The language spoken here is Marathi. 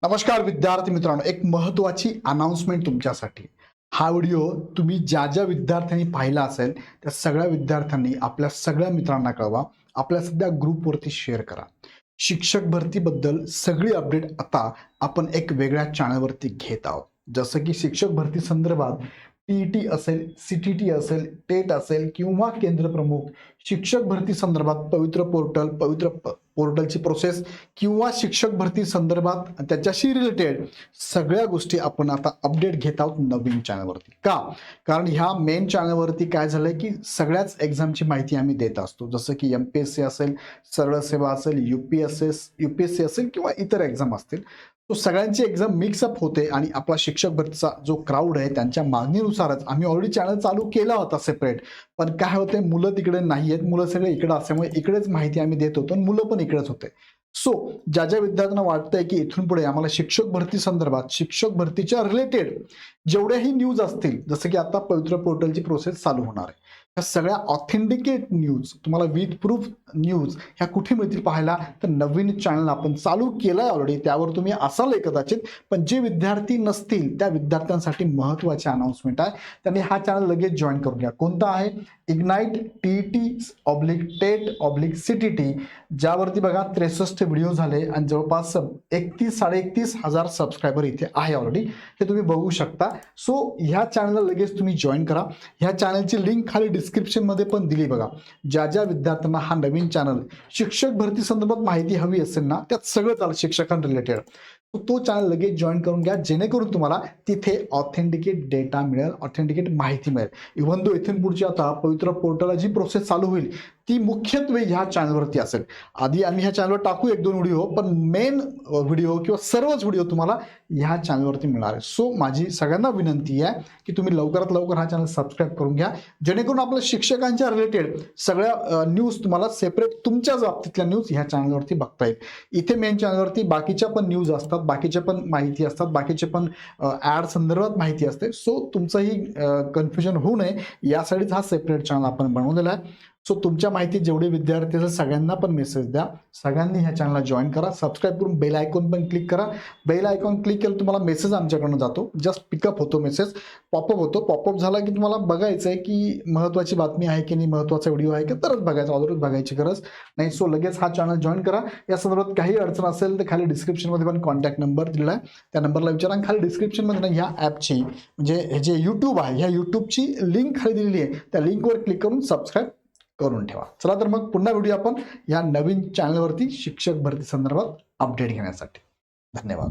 नमस्कार विद्यार्थी मित्रांनो, एक महत्त्वाची अनाउन्समेंट तुमच्यासाठी. हा व्हिडिओ तुम्ही ज्या ज्या विद्यार्थ्यांनी पाहिला असेल त्या सगळ्या विद्यार्थ्यांनी आपल्या सगळ्या मित्रांना कळवा. आपल्या सध्या ग्रुपवरती शेअर करा. शिक्षक भरतीबद्दल सगळी अपडेट आता आपण एक वेगळ्या चॅनलवरती घेत आहोत. जसं की शिक्षक भरती संदर्भात टीईटी असेल, सीटीटी असेल, टेट असेल किंवा केंद्र प्रमुख, शिक्षक भरती संदर्भात पवित्र पोर्टलची प्रोसेस किंवा शिक्षक भरती संदर्भात त्याच्याशी रिलेटेड सगळ्या गोष्टी आपण आता अपडेट घेत आहोत नवीन चॅनलवरती. का? कारण ह्या मेन चॅनलवरती काय झालंय की सगळ्याच एक्झामची माहिती आम्ही देत असतो. जसं की एमपीएससी असेल, सरळ सेवा असेल, यूपीएससी असेल किंवा इतर एक्झाम असतील. तो सगळ्यांची एक्झाम मिक्सअप होते आणि आपला शिक्षक भरतीचा जो क्राऊड आहे त्यांच्या मागणीनुसारच आम्ही ऑलरेडी चॅनल चालू केला होता सेपरेट. पण काय होते, मुलं तिकडे नाही आहेत, मुलं सगळे इकडे असल्यामुळे इकडेच माहिती आम्ही देत होतो आणि मुलं पण इकडेच होते. सो ज्या ज्या विद्यार्थ्यांना वाटतंय की इथून पुढे आम्हाला शिक्षक भरती संदर्भात शिक्षक भरतीच्या रिलेटेड जेवढ्याही न्यूज असतील, जसं की आता पवित्र पोर्टलची प्रोसेस चालू होणार आहे, ह्या सगळ्या ऑथेंटिकेट न्यूज तुम्हाला विथ प्रूफ न्यूज ह्या कुठे मिळतील पाहायला, तर नवीन चॅनल आपण चालू केलंय ऑलरेडी, त्यावर तुम्ही असाल कदाचित. पण जे विद्यार्थी नसतील त्या विद्यार्थ्यांसाठी महत्त्वाची अनाउन्समेंट आहे. त्यांनी हा चॅनल लगेच जॉईन करून घ्या. कोणता आहे? इग्नाइट टीईटी/टेट/ सीटीटी, ज्यावरती बघा 63 व्हिडिओ झाले आणि जवळपास 31-31.5 हजार सबस्क्रायबर इथे आहे ऑलरेडी, हे तुम्ही बघू शकता. सो ह्या चॅनलला लगेच तुम्ही जॉईन करा. ह्या चॅनलची लिंक खाली डिस्क्रिप्शनमध्ये पण दिली बघा. ज्या ज्या विद्यार्थ्यांना हा नवीन चॅनल शिक्षक भरती संदर्भात माहिती हवी असेल ना, त्यात सगळं चालेल शिक्षकां रिलेटेड, तो चॅनल लगेच जॉईन करून घ्या, जेणेकरून तुम्हाला तिथे ऑथेंटिकेट डेटा मिळेल, ऑथेंटिकेट माहिती मिळेल. इव्हन दो इथून पुढची आता पवित्र पोर्टलला जी प्रोसेस चालू होईल ती मुख्यत्वे ह्या चॅनलवरती असेल. आधी आम्ही ह्या चॅनलवर टाकू 1-2 व्हिडिओ, पण मेन व्हिडिओ किंवा सर्वच व्हिडिओ तुम्हाला ह्या चॅनलवरती मिळणार आहे. सो माझी सगळ्यांना विनंती आहे की तुम्ही लवकरात लवकर हा चॅनल सबस्क्राईब करून घ्या, जेणेकरून आपल्या शिक्षकांच्या रिलेटेड सगळ्या न्यूज तुम्हाला सेपरेट तुमच्याच बाबतीतल्या न्यूज ह्या चॅनलवरती बघता येईल. इथे मेन चॅनलवरती बाकीच्या पण न्यूज असतात, बाकीच्या पण माहिती असतात, बाकीचे पण ॲड संदर्भात माहिती असते. सो तुमचंही कन्फ्युजन होऊ नये यासाठीच हा सेपरेट चॅनल आपण बनवलेला आहे. सो तुमच्या माहितीत जेवढे विद्यार्थी असेल सगळ्यांना पण मेसेज द्या, सगळ्यांनी ह्या चॅनलला जॉईन करा, सबस्क्राईब करून बेल आयकॉन पण क्लिक करा. बेल आयकॉन क्लिक केलं तुम्हाला मेसेज आमच्याकडून जातो, जस्ट पिकअप होतो मेसेज, पॉपअप होतो. पॉपअप झाला की तुम्हाला बघायचं आहे की महत्त्वाची बातमी आहे की नाही, महत्त्वाचा व्हिडिओ आहे की, तरच बघायचं, ऑलरेडी बघायची गरज नाही. सो लगेच हा चॅनल जॉईन करा. या संदर्भात काही अडचण असेल तर खाली डिस्क्रिप्शनमध्ये पण कॉन्टॅक्ट नंबर दिला आहे, त्या नंबरला विचारा. आणि खाली डिस्क्रिप्शनमध्ये ना ह्या ॲपची म्हणजे हे जे यूट्यूब आहे ह्या यूट्यूबची लिंक खाली दिलेली आहे, त्या लिंकवर क्लिक करून सबस्क्राईब करून ठेवा. चला तर मग पुन्हा व्हिडिओ आपण या नवीन चॅनलवरती शिक्षक भरती संदर्भात अपडेट घेण्यासाठी. धन्यवाद.